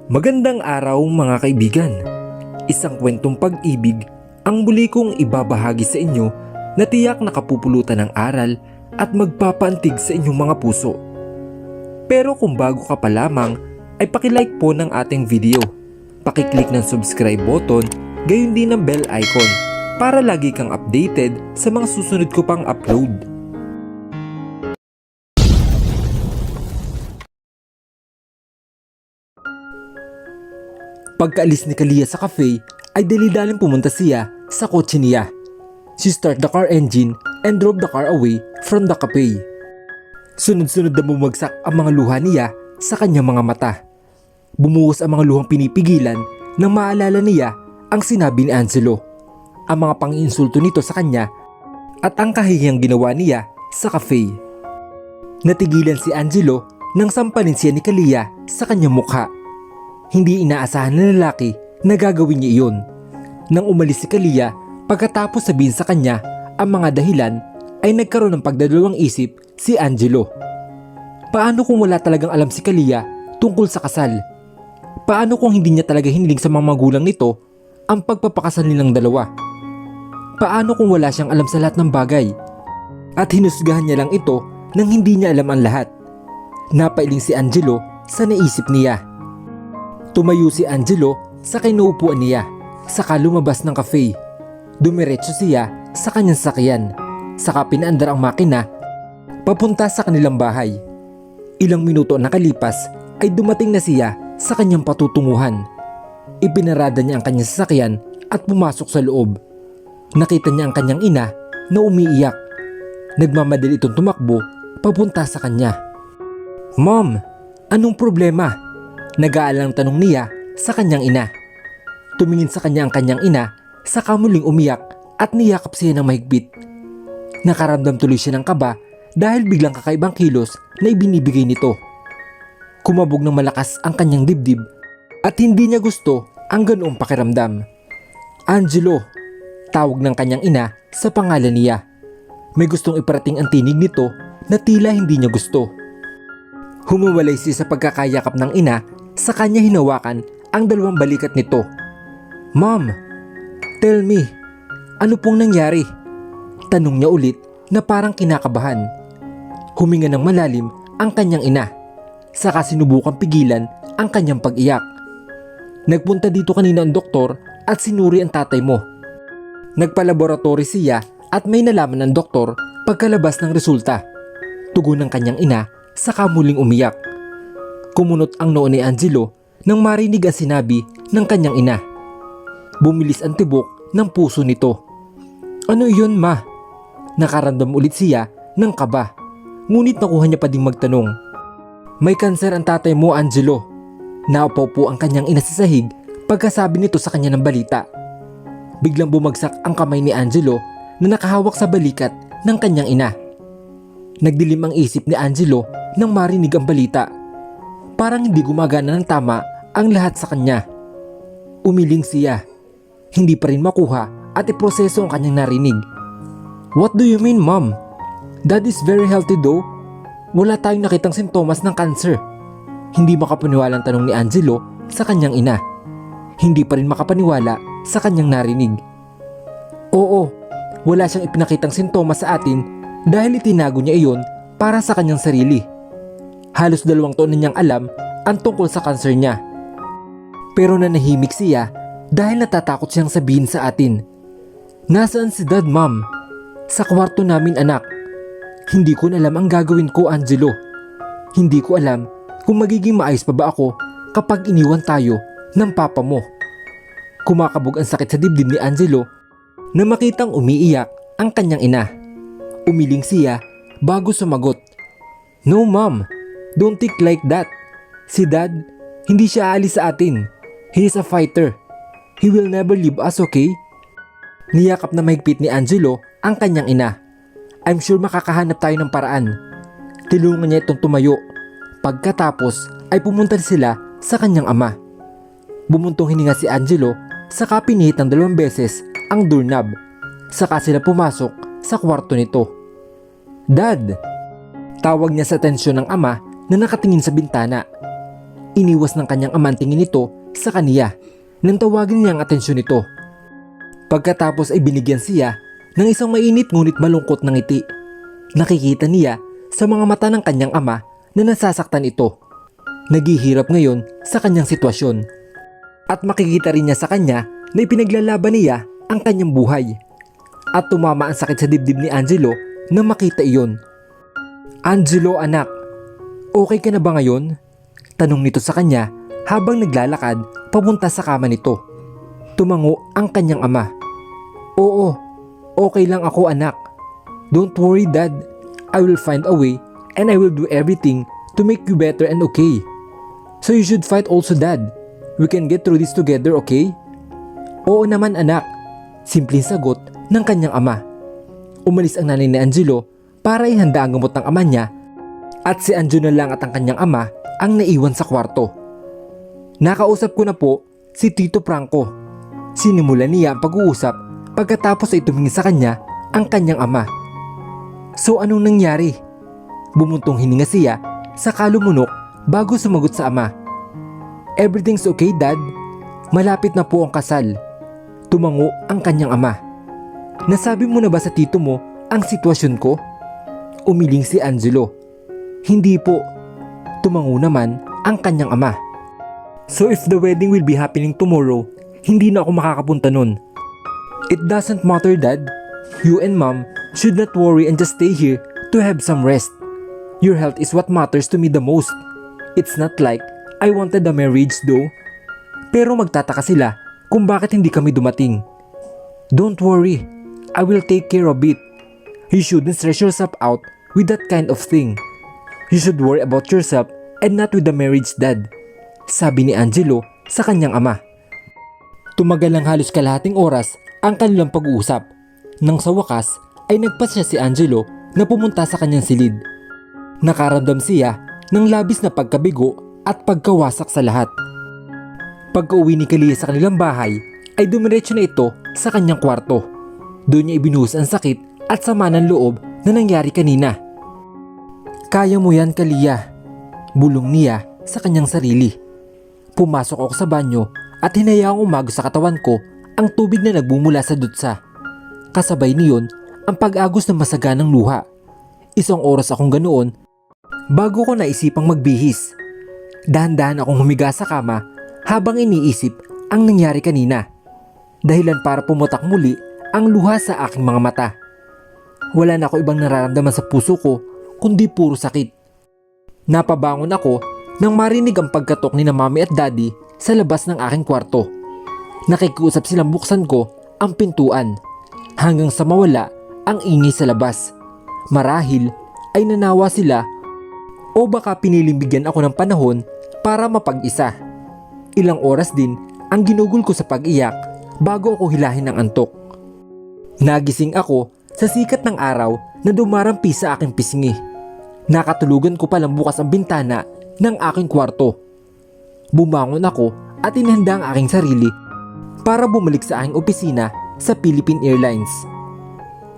Magandang araw mga kaibigan. Isang kwentong pag-ibig ang muli kong ibabahagi sa inyo na tiyak nakapupulutan ng aral at magpapaantig sa inyong mga puso. Pero kung bago ka pa lamang ay pakilike po ng ating video. Pakiclick ng subscribe button, gayon din ng bell icon para lagi kang updated sa mga susunod ko pang upload. Pagkaalis ni Kalia sa cafe ay dali-daling pumunta siya sa kotse niya. She start the car engine and drove the car away from the cafe. Sunod-sunod na bumagsak ang mga luha niya sa kanyang mga mata. Bumuhos ang mga luhang pinipigilan nang maalala niya ang sinabi ni Angelo, ang mga pang-iinsulto nito sa kanya at ang kahihiyang ginawa niya sa cafe. Natigilan si Angelo nang sampalin siya ni Kalia sa kanyang mukha. Hindi inaasahan ng lalaki na gagawin niya iyon. Nang umalis si Kalia, pagkatapos sabihin sa kanya ang mga dahilan, ay nagkaroon ng pagdadalawang isip si Angelo. Paano kung wala talagang alam si Kalia tungkol sa kasal? Paano kung hindi niya talaga hiniling sa mga magulang nito ang pagpapakasal nilang dalawa? Paano kung wala siyang alam sa lahat ng bagay? At hinusgahan niya lang ito nang hindi niya alam ang lahat. Napailing si Angelo sa naisip niya. Tumayo si Angelo sa kinuupuan niya, saka lumabas ng cafe. Dumiretso siya sa kanyang sakyan, saka pinaandar ang makina papunta sa kanilang bahay. Ilang minuto nakalipas ay dumating na siya sa kanyang patutunguhan. Ipinarada niya ang kanyang sasakyan at pumasok sa loob. Nakita niya ang kanyang ina na umiiyak. Nagmamadali itong tumakbo papunta sa kanya. "Mom, anong problema?" Nag-aalang tanong niya sa kanyang ina. Tumingin sa kanya ang kanyang ina, saka muling umiyak at niyakap siya ng mahigpit. Nakaramdam tuloy siya ng kaba dahil biglang kakaibang kilos na ibinibigay nito. Kumabog ng malakas ang kanyang dibdib at hindi niya gusto ang ganoong pakiramdam. "Angelo," tawag ng kanyang ina sa pangalan niya. May gustong iparating ang tinig nito na tila hindi niya gusto. Humawalay siya sa pagkakayakap ng ina, sa kanya hinawakan ang dalawang balikat nito. "Mom, tell me, ano pong nangyari?" Tanong niya ulit na parang kinakabahan. Huminga ng malalim ang kanyang ina, saka sinubukang pigilan ang kanyang pag-iyak. "Nagpunta dito kanina ang doktor at sinuri ang tatay mo. Nagpalaboratory siya at may nalaman ng doktor pagkalabas ng resulta." Tugon ng kanyang ina, saka muling umiyak. Kumunot ang noo ni Angelo nang marinig ang sinabi ng kanyang ina. Bumilis ang tibok ng puso nito. "Ano iyon, ma?" Nakaramdam ulit siya ng kaba, ngunit nakuha niya pa ding magtanong. "May kanser ang tatay mo, Angelo." Naupo po ang kanyang ina sa sahig pagkasabi nito sa kanya ng balita. Biglang bumagsak ang kamay ni Angelo na nakahawak sa balikat ng kanyang ina. Nagdilim ang isip ni Angelo nang marinig ang balita. Parang hindi gumagana ng tama ang lahat sa kanya. Umiling siya. Hindi pa rin makuha at iproseso ang kanyang narinig. "What do you mean, Mom? Dad is very healthy though. Wala tayong nakitang sintomas ng cancer." Hindi makapaniwalang tanong ni Angelo sa kanyang ina. Hindi pa rin makapaniwala sa kanyang narinig. "Oo, wala siyang ipinakitang sintomas sa atin dahil itinago niya iyon para sa kanyang sarili. Halos 2 taon na niyang alam ang tungkol sa cancer niya. Pero nanahimik siya dahil natatakot siyang sabihin sa atin." "Nasaan si Dad, Mom?" "Sa kwarto namin, anak. Hindi ko na alam ang gagawin ko, Angelo. Hindi ko alam kung magiging maayos pa ba ako kapag iniwan tayo ng papa mo." Kumakabog ang sakit sa dibdib ni Angelo na makitang umiiyak ang kanyang ina. Umiling siya bago sumagot. "No, Mom. Don't think like that. Si Dad, hindi siya aalis sa atin. He is a fighter. He will never leave us, okay?" Niyakap na mahigpit ni Angelo ang kanyang ina. "I'm sure makakahanap tayo ng paraan." Tinulungan niya itong tumayo. Pagkatapos ay pumunta sila sa kanyang ama. Bumuntong hininga si Angelo, saka pinihit ng 2 beses ang doorknob. Saka sila pumasok sa kwarto nito. "Dad!" Tawag niya sa atensyon ng ama na nakatingin sa bintana. Iniwas ng kanyang ama ang tingin nito sa kaniya nang tawagin niya ang atensyon nito. Pagkatapos ay binigyan siya ng isang mainit ngunit malungkot na ngiti. Nakikita niya sa mga mata ng kanyang ama na nasasaktan ito. Naghihirap ngayon sa kanyang sitwasyon. At makikita rin niya sa kanya na ipinaglalaban niya ang kanyang buhay. At tumama ang sakit sa dibdib ni Angelo na makita iyon. "Angelo, anak, okay ka na ba ngayon?" Tanong nito sa kanya habang naglalakad papunta sa kama nito. Tumango ang kanyang ama. "Oo, okay lang ako, anak. Don't worry, Dad. I will find a way and I will do everything to make you better and okay. So you should fight also, Dad. We can get through this together, okay?" "Oo naman, anak," simpleng sagot ng kanyang ama. Umalis ang nanay ni Angelo para ihanda ang gamot ng ama niya at si Angelo na lang at ang kanyang ama ang naiwan sa kwarto. "Nakausap ko na po si Tito Franco." Sinimulan niya ang pag-uusap pagkatapos ay tumingin sa kanya ang kanyang ama. "So anong nangyari?" Bumuntong hininga siya sa kalumunok bago sumagot sa ama. "Everything's okay, Dad. Malapit na po ang kasal." Tumango ang kanyang ama. "Nasabi mo na ba sa tito mo ang sitwasyon ko?" Umiling si Angelo. "Hindi po." Tumango naman ang kanyang ama. "So if the wedding will be happening tomorrow, hindi na ako makakapunta nun." "It doesn't matter, Dad. You and Mom should not worry and just stay here to have some rest. Your health is what matters to me the most. It's not like I wanted a marriage though." Pero magtataka sila kung bakit hindi kami dumating. "Don't worry, I will take care of it. You shouldn't stress yourself out with that kind of thing. You should worry about yourself and not with the marriage, Dad," sabi ni Angelo sa kanyang ama. Tumagal ng halos kalahating oras ang kanilang pag-uusap. Nang sa wakas ay nagpasya si Angelo na pumunta sa kanyang silid. Nakaramdam siya ng labis na pagkabigo at pagkawasak sa lahat. Pagka-uwi ni Kalia sa kanilang bahay ay dumiretso na ito sa kanyang kwarto. Doon niya ibinuhos ang sakit at sama ng loob na nangyari kanina. "Kaya mo yan, Kalia," bulong niya sa kanyang sarili. "Pumasok ako sa banyo at hinayaang umagos sa katawan ko ang tubig na nagbumula sa dutsa. Kasabay niyon ang pag-agos ng masaganang luha. Isang oras akong ganoon bago ko naisipang magbihis. Dahan-dahan akong humiga sa kama habang iniisip ang nangyari kanina. Dahilan para pumutak muli ang luha sa aking mga mata. Wala na ako ibang nararamdaman sa puso ko kundi puro sakit. Napabangon ako nang marinig ang pagkatok ni na Mommy at Daddy sa labas ng aking kwarto. Nakikiusap silang buksan ko ang pintuan hanggang sa mawala ang ingay sa labas. Marahil ay nanawa sila o baka piniling bigyan ako ng panahon para mapag-isa. Ilang oras din ang ginugol ko sa pag-iyak bago ako hilahin ng antok. Nagising ako sa sikat ng araw na dumarampi sa aking pisngi. Nakatulugan ko palang bukas ang bintana ng aking kwarto. Bumangon ako at inihanda ang aking sarili para bumalik sa aking opisina sa Philippine Airlines.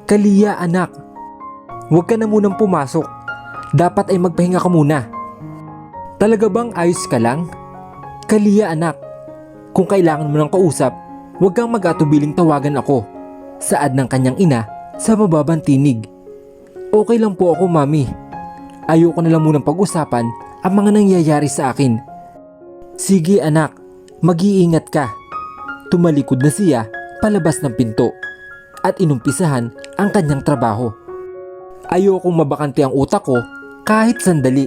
"Kalia, anak, huwag ka na munang pumasok. Dapat ay magpahinga ka muna." "Talaga bang ayos ka lang?" "Kalia, anak, kung kailangan mo ng kausap, huwag kang mag-atubiling tawagan ako," saad ng kanyang ina sa mababang tinig. "Okay lang po ako, Mami. Ayoko na lang munang pag-usapan ang mga nangyayari sa akin." "Sige, anak, mag-iingat ka." Tumalikod na siya palabas ng pinto at inumpisahan ang kanyang trabaho. Ayokong mabakante ang utak ko kahit sandali.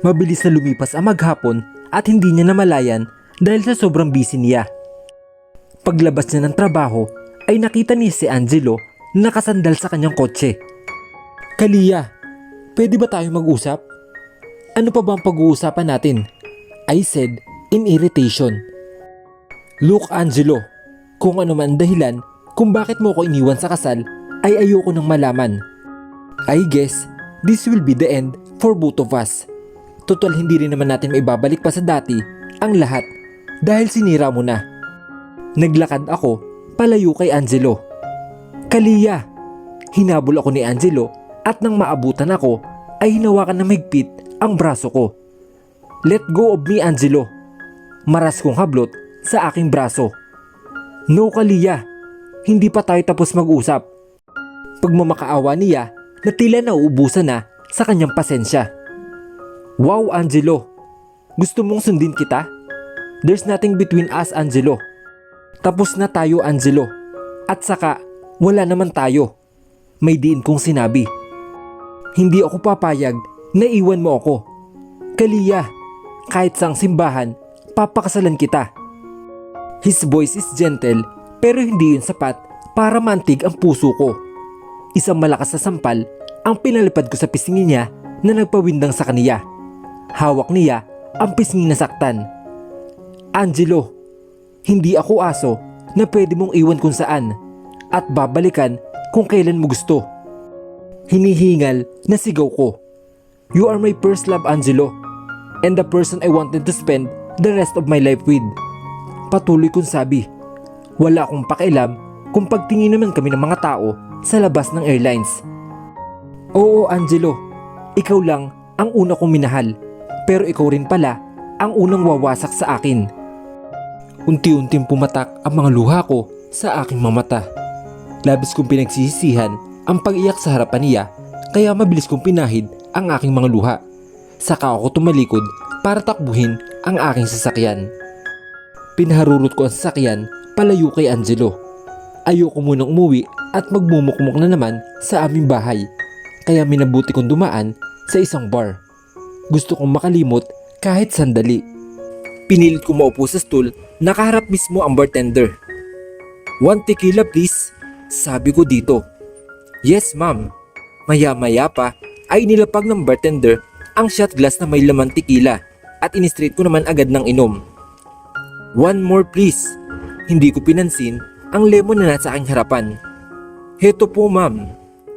Mabilis na lumipas ang maghapon at hindi niya namalayan dahil sa sobrang busy niya. Paglabas niya ng trabaho ay nakita niya si Angelo na nakasandal sa kanyang kotse. "Kalia, pwede ba tayo mag-usap?" "Ano pa ba ang pag-uusapan natin?" I said in irritation. "Look, Angelo, kung ano man dahilan kung bakit mo ko iniwan sa kasal ay ayoko nang malaman. I guess this will be the end for both of us. Total hindi rin naman natin maibabalik pa sa dati ang lahat dahil sinira mo na." Naglakad ako palayo kay Angelo. "Kalia!" Hinabol ako ni Angelo at nang maabutan ako ay hinawakan na mahigpit ang braso ko. Let go of me, Angelo. Maras kong hablot sa aking braso. No, Kalia. Hindi pa tayo tapos mag-usap. Pagmamakaawa niya na tila nauubusan na sa kanyang pasensya. Wow, Angelo. Gusto mong sundin kita? There's nothing between us, Angelo. Tapos na tayo, Angelo. At saka, wala naman tayo. May diin kong sinabi. Hindi ako papayag na iwan mo ako. Kalia, kahit sang simbahan, papakasalan kita. His voice is gentle pero hindi yun sapat para mantig ang puso ko. Isang malakas na sampal ang pinalipad ko sa pisngi niya na nagpawindang sa kaniya. Hawak niya ang pisngi na saktan. Angelo, hindi ako aso na pwede mong iwan kung saan at babalikan kung kailan mo gusto. Hinihingal na sigaw ko. You are my first love, Angelo, and the person I wanted to spend the rest of my life with. Patuloy kong sabi. Wala akong pakialam kung pagtingin naman kami ng mga tao sa labas ng airlines. Oo, Angelo, ikaw lang ang una kong minahal, pero ikaw rin pala ang unang wawasak sa akin. Unti-unting pumatak ang mga luha ko sa aking mga mata. Labis kong pinagsisisihan ang pag-iyak sa harapan niya, kaya mabilis kong pinahid ang aking mga luha. Saka ako tumalikod para takbuhin ang aking sasakyan. Pinaharurot ko ang sasakyan palayo kay Angelo. Ayoko munang umuwi at magmumukmuk na naman sa aming bahay, kaya minabuti kong dumaan sa isang bar. Gusto kong makalimot kahit sandali. Pinilit ko maupo sa stool, nakaharap mismo ang bartender. "One tequila please," sabi ko dito. "Yes ma'am." Maya-maya pa ay nilapag ng bartender ang shot glass na may laman tequila at inistraight ko naman agad ng inom. "One more please." Hindi ko pinansin ang lemon na nasa aking harapan. "Heto po ma'am,"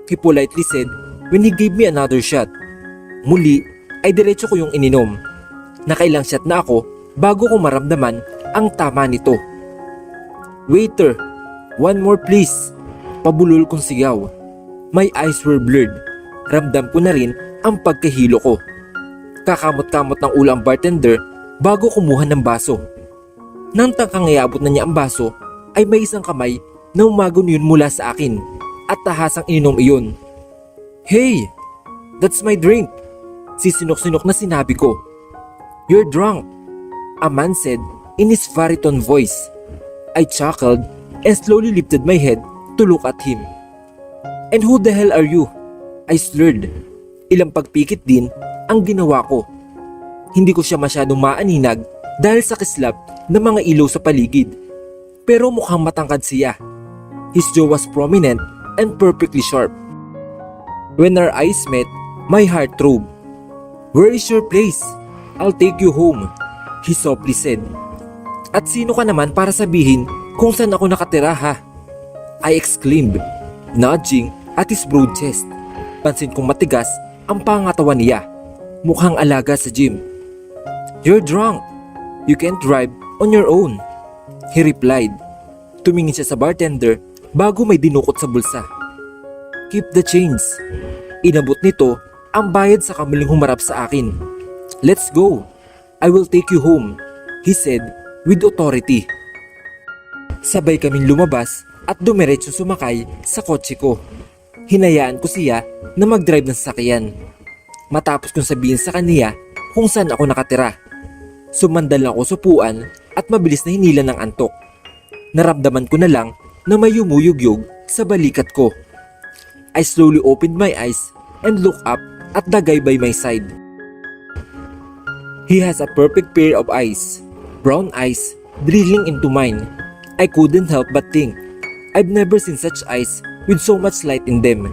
he politely said when he gave me another shot. Muli ay diretso ko yung ininom. Nakailang shot na ako bago ko maramdaman ang tama nito. "Waiter, one more please," pabulol kong sigaw. My eyes were blurred. Ramdam ko na rin ang pagkahilo ko. Kakamot-kamot ng ulo ang bartender bago kumuha ng baso. Nang tangkang iabot na niya ang baso, ay may isang kamay na umagon yun mula sa akin at tahasang ininom iyon. "Hey, that's my drink," sisinok-sinok na sinabi ko. "You're drunk," a man said in his baritone voice. I chuckled and slowly lifted my head to look at him. "And who the hell are you?" I slurred. Ilang pagpikit din ang ginawa ko. Hindi ko siya masyadong maaninag dahil sa kislap ng mga ilaw sa paligid. Pero mukhang matangkad siya. His jaw was prominent and perfectly sharp. When our eyes met, my heart throbbed. "Where is your place? I'll take you home," he softly said. "At sino ka naman para sabihin kung saan ako nakatira ha?" I exclaimed, nudging at his broad chest. Pansin kong matigas ang pangatawan niya. Mukhang alaga sa gym. "You're drunk. You can't drive on your own," he replied. Tumingin siya sa bartender bago may dinukot sa bulsa. "Keep the change." Inabot nito ang bayad sa kamiling humarap sa akin. "Let's go. I will take you home," he said with authority. Sabay kaming lumabas at dumiretso sumakay sa kotse ko. Hinayaan ko siya na mag-drive ng sasakyan. Matapos kong sabihin sa kaniya kung saan ako nakatira, sumandal lang ako sa upuan at mabilis na hinila ng antok. Naramdaman ko na lang na may yumuyugyog sa balikat ko. I slowly opened my eyes and looked up at the guy by my side. He has a perfect pair of eyes, brown eyes drilling into mine. I couldn't help but think, I've never seen such eyes with so much light in them.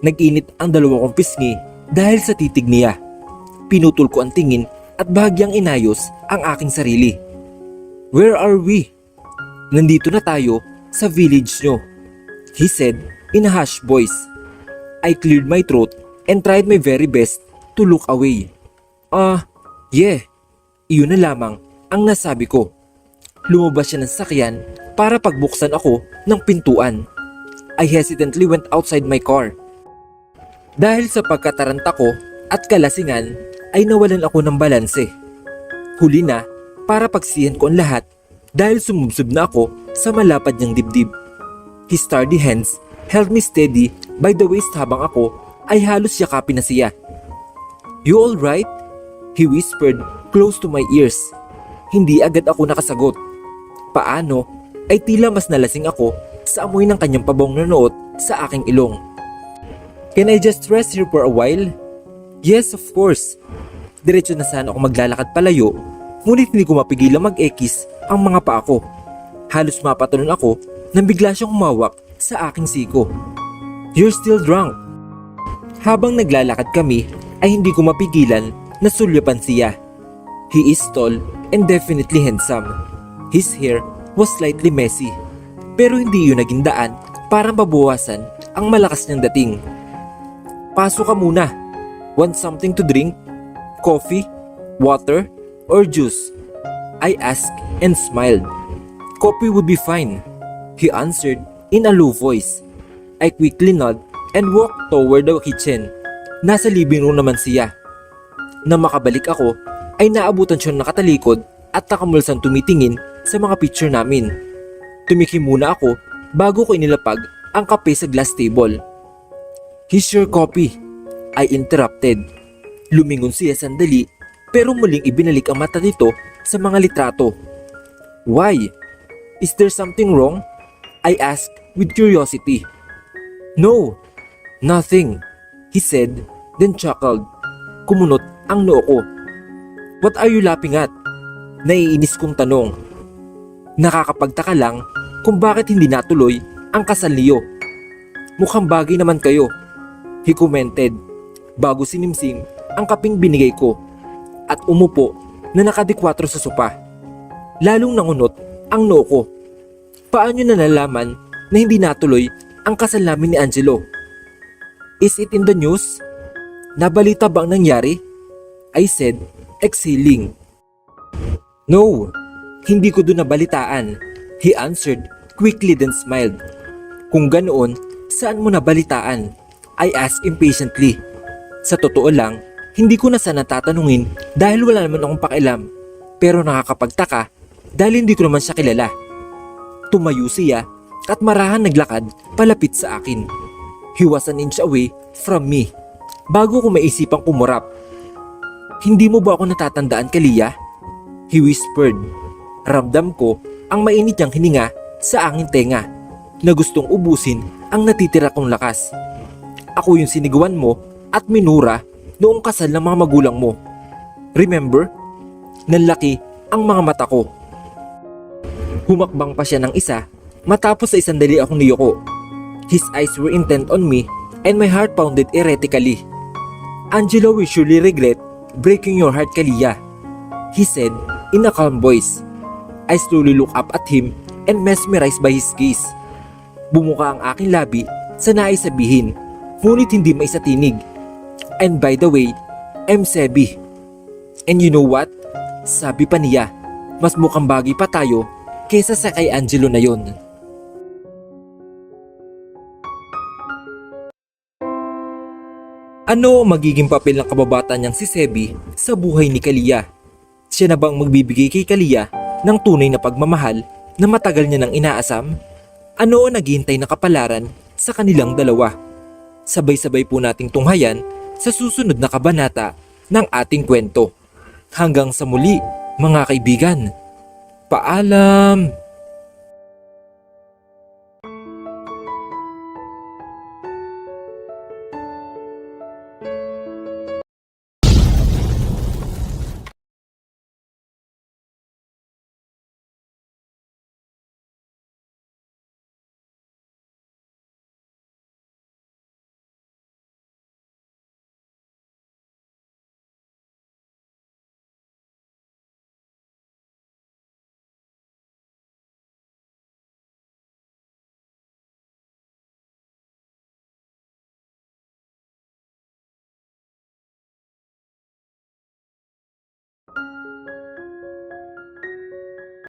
Nag-init ang dalawa kong pisngi dahil sa titig niya. Pinutol ko ang tingin at bahagyang inayos ang aking sarili. "Where are we?" "Nandito na tayo sa village nyo," he said in a hushed voice. I cleared my throat and tried my very best to look away. Yeah, iyon na lamang ang nasabi ko. Lumabas siya ng sakyan para pagbuksan ako ng pintuan. I hesitantly went outside my car. Dahil sa pagkataranta ko at kalasingan ay nawalan ako ng balanse. Huli na para pagsiyan ko ang lahat dahil sumubsob na ako sa malapad niyang dibdib. His sturdy hands held me steady by the waist habang ako ay halos yakapin na siya. "You alright?" He whispered close to my ears. Hindi agad ako nakasagot. Paano ay tila mas nalasing ako sa amoy ng kanyang pabong na noot sa aking ilong. "Can I just rest here for a while?" "Yes, of course." Diretso na sana ako maglalakad palayo, ngunit hindi ko mapigilang mag-ekis ang mga paa ko. Halos mapatalon ako nang bigla siyang humawak sa aking siko. "You're still drunk." Habang naglalakad kami ay hindi ko mapigilan na sulyapan siya. He is tall and definitely handsome. His hair was slightly messy, pero hindi yun naging daan para mabawasan ang malakas niyang dating. "Pasok ka muna. Want something to drink? Coffee? Water? Or juice?" I asked and smiled. "Coffee would be fine," he answered in a low voice. I quickly nodded and walked toward the kitchen. Nasa living room naman siya. Nang makabalik ako, ay naabutan siya nakatalikod at nakamulsang tumitingin sa mga picture namin. Tumikim muna ako bago ko inilapag ang kape sa glass table. "Here's your coffee," I interrupted. Lumingon siya sandali pero muling ibinalik ang mata nito sa mga litrato. "Why? Is there something wrong?" I asked with curiosity. "No, nothing," he said, then chuckled. Kumunot ang noo ko. "What are you laughing at?" Naiinis kong tanong. "Nakakapagtaka lang kung bakit hindi natuloy ang kasal niyo. Mukhang bagay naman kayo," he commented bago sinimsim ang kaping binigay ko at umupo na nakadikwatro sa sopa. Lalong nangunot ang noo ko. Paano na nalaman na hindi natuloy ang kasal namin ni Angelo? "Is it in the news? Nabalita ba ang nangyari?" I said, exhaling. "No, hindi ko doon nabalitaan," he answered quickly then smiled. "Kung ganoon, saan mo nabalitaan?" I asked impatiently. Sa totoo lang, hindi ko na sana tatanungin dahil wala naman akong pakialam. Pero nakakapagtaka dahil hindi ko naman siya kilala. Tumayo siya at marahan naglakad palapit sa akin. He was an inch away from me. Bago ko maisipang kumurap. "Hindi mo ba ako natatandaan, Kalia?" He whispered. Ramdam ko ang mainit niyang hininga sa aking tenga na gustong ubusin ang natitira kong lakas. "Ako yung siniguan mo at minura noong kasal ng mga magulang mo. Remember?" Nanlaki ang mga mata ko. Humakbang pa siya ng isa matapos sa isang dali akong niyoko. His eyes were intent on me and my heart pounded erratically. "Angelo will surely regret breaking your heart, Kalia," he said in a calm voice. I slowly looked up at him and mesmerized by his gaze. Bumuka ang aking labi sa nais sabihin, ngunit hindi maisatinig. "And by the way, I'm Sebi. And you know what?" Sabi pa niya, "Mas mukhang bagay pa tayo kesa sa kay Angelo na yon." Ano ang magiging papel ng kababata niyang si Sebi sa buhay ni Kalia? Siya na bang magbibigay kay Kalia ng tunay na pagmamahal na matagal niya nang inaasam? Ano ang naghihintay na kapalaran sa kanilang dalawa? Sabay-sabay po nating tunghayan sa susunod na kabanata ng ating kwento. Hanggang sa muli, mga kaibigan. Paalam!